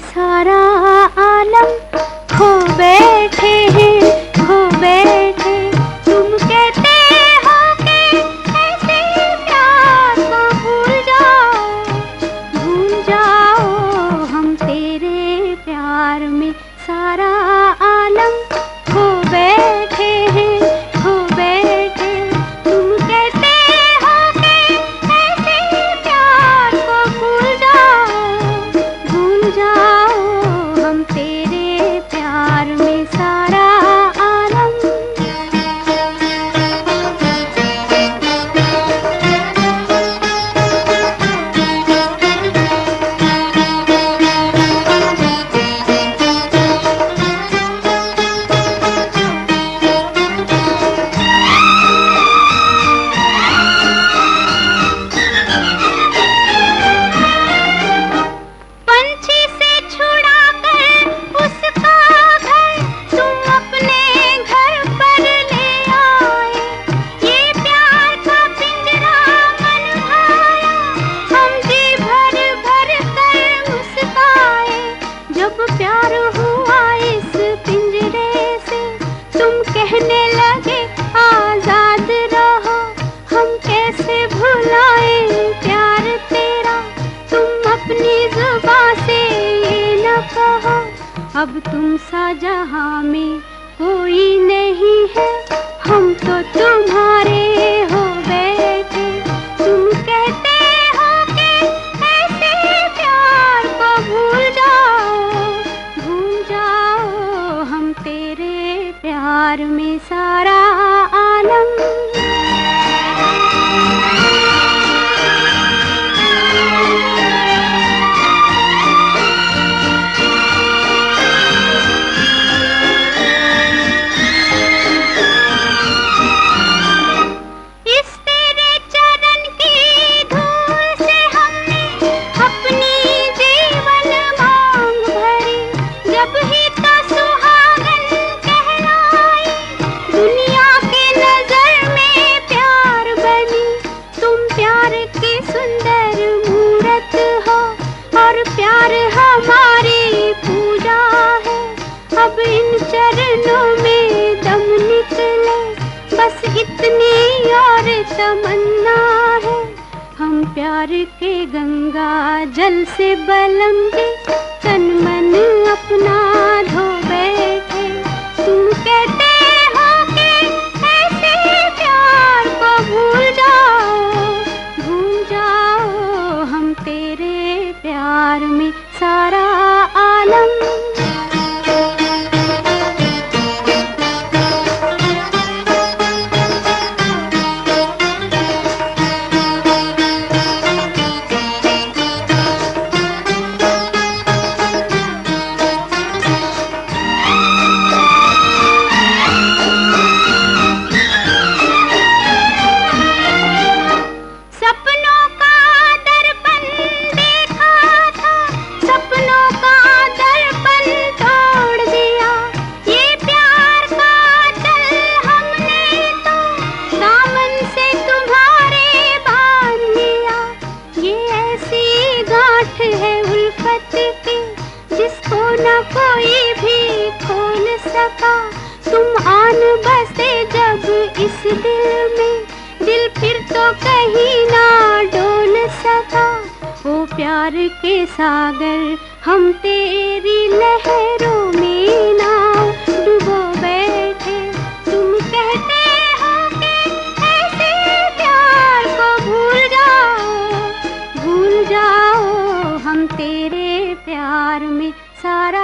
सारा आलम खो बैठे हैं, खो बैठे। तुम कहते हो कि ऐसे प्यार को भूल जाओ, हम तेरे प्यार में सारा आलम खो बैठे हैं, खो बैठे। तुम कहते हो कि ऐसे प्यार को भूल जाओ, हम तेरे प्यार में सारा आलम। प्यार हुआ इस पिंजरे से, तुम कहने लगे आजाद रहो। हम कैसे भुलाए प्यार तेरा, तुम अपनी जुबां से ये न कहो। अब तुम सा जहां में कोई नहीं है, हम तो तुम्हारे हो बैठे। तुम कहते हो कि ऐसे प्यार को भूल जाओ, हम तेरे प्यार में सारा आलम। इस तेरे चरण की धूल से हमने अपनी जीवन मांग भरी, जब ही तो सुहागन कहलाई दुनिया की नजर में प्यार बनी। तुम प्यार की सुंदर मूरत हो और प्यार हमारी पूजा है। अब इन चरणों में दम निकले, बस इतनी और तमन्ना है। हम प्यार के गंगा जल से बलम के तन मन अपना धो बैठे। तुम कहते हो कि ऐसे प्यार को भूल जाओ, हम तेरे प्यार में सारा आलम। जिसको न कोई भी खोल सका, तुम आन बसे जब इस दिल में, दिल फिर तो कहीं ना डोल सका। ओ प्यार के सागर हम तेरी लहरों में नाव डुबो बैठे। तुम कहते हो कि ऐसे प्यार को भूल जाओ, हम तेरे प्यार में सारा